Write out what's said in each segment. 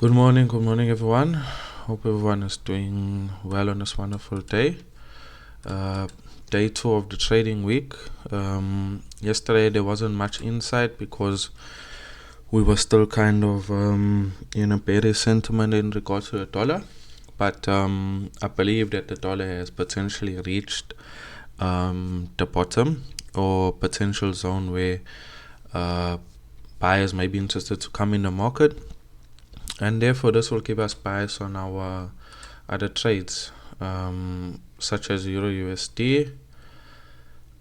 Good morning, everyone. Hope everyone is doing well on this wonderful day. Uh, Day two of the trading week. Yesterday there wasn't much insight because we were still kind of in a bearish sentiment in regards to the dollar. But I believe that the dollar has potentially reached the bottom or potential zone where buyers may be interested to come in the market, and therefore this will give us bias on our other trades, such as Euro USD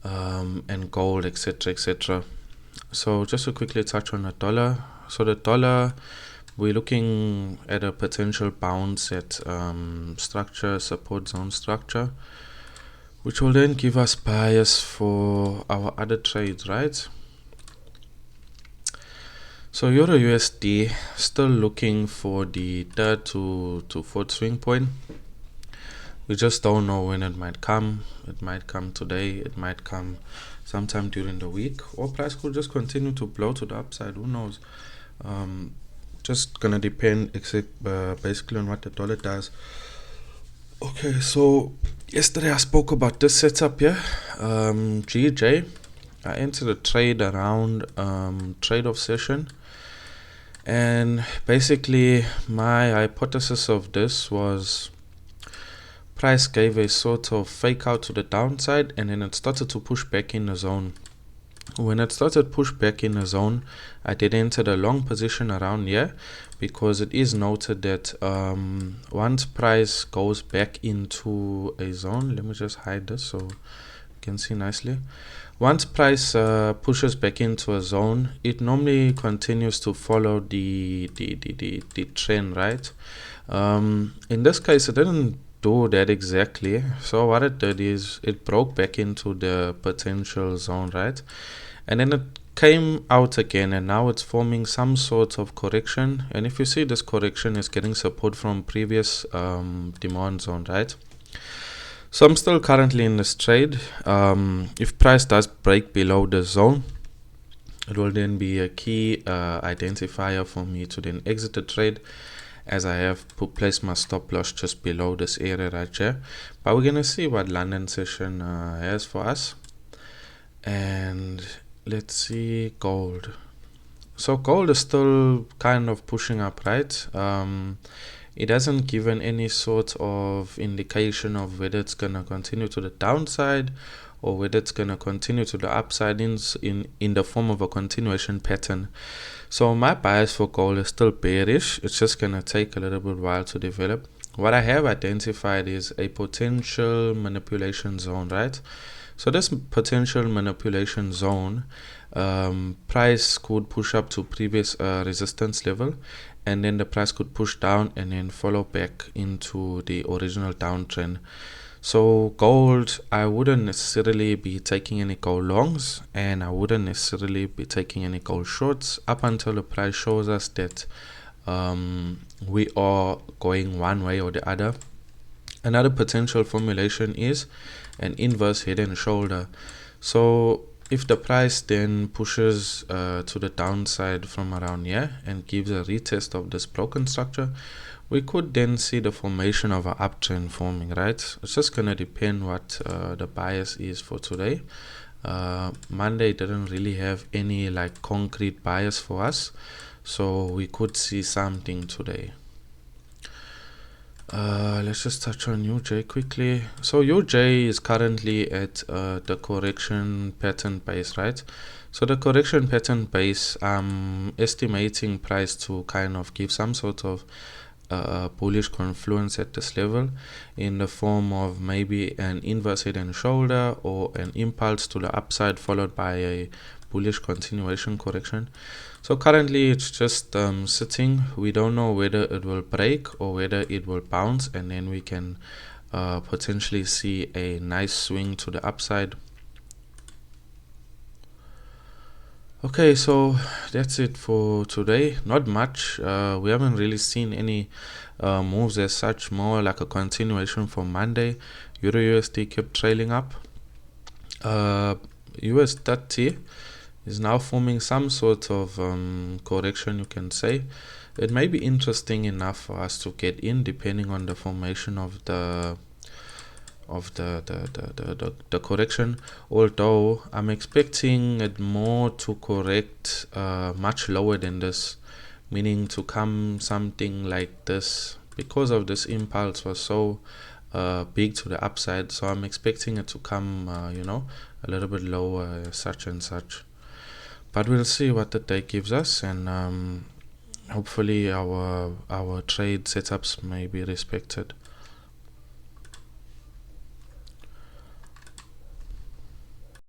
and gold, etc., etc. So just to quickly touch on the dollar. So the dollar, we're looking at a potential bounce at support zone structure, which will then give us bias for our other trades, right? So Euro USD still looking for the third to fourth swing point. We just don't know when it might come. It might come today, it might come sometime during the week, or price could just continue to blow to the upside. Who knows? Just gonna depend basically on what the dollar does. Okay, so yesterday I spoke about this setup here. GJ, I entered a trade around trade off session, and basically my hypothesis of this was price gave a sort of fake out to the downside, and then it started to push back in the zone. When it started push back in the zone, I did enter a long position around here, because it is noted that once price goes back into a zone, let me just hide this so you can see nicely. Once price pushes back into a zone, it normally continues to follow the trend, right? In this case, it didn't do that exactly. So what it did is it broke back into the potential zone, right? And then it came out again, and now it's forming some sort of correction. And if you see, this correction is getting support from previous demand zone, right? So I'm still currently in this trade. If price does break below the zone, it will then be a key identifier for me to then exit the trade, as I have placed my stop loss just below this area right here. But we're gonna see what London session has for us. And let's see gold. So gold is still kind of pushing up, right? It hasn't given any sort of indication of whether it's gonna continue to the downside or whether it's gonna continue to the upside in the form of a continuation pattern. So my bias for gold is still bearish. It's just gonna take a little bit while to develop. What I have identified is a potential manipulation zone, right? So this potential manipulation zone, price could push up to previous resistance level, and then the price could push down and then follow back into the original downtrend. So gold, I wouldn't necessarily be taking any gold longs, and I wouldn't necessarily be taking any gold shorts up until the price shows us that we are going one way or the other. Another potential formulation is an inverse head and shoulder. So if the price then pushes to the downside from around here and gives a retest of this broken structure, we could then see the formation of an uptrend forming, right? It's just gonna depend what the bias is for today. Monday didn't really have any like concrete bias for us, so we could see something today. Let's just touch on UJ quickly. So UJ is currently at the correction pattern base, right? So the correction pattern base, I'm estimating price to kind of give some sort of bullish confluence at this level in the form of maybe an inverse head and shoulder or an impulse to the upside followed by a bullish continuation correction. So currently it's just sitting. We don't know whether it will break or whether it will bounce, and then we can potentially see a nice swing to the upside. Okay, so that's it for today. Not much. We haven't really seen any moves as such, more like a continuation from Monday. Euro USD kept trailing up. US 30 is now forming some sort of correction, you can say. It may be interesting enough for us to get in, depending on the formation of the correction, although I'm expecting it more to correct much lower than this, meaning to come something like this, because of this impulse was so big to the upside. So I'm expecting it to come a little bit lower, such and such. But we'll see what the day gives us, and hopefully our trade setups may be respected.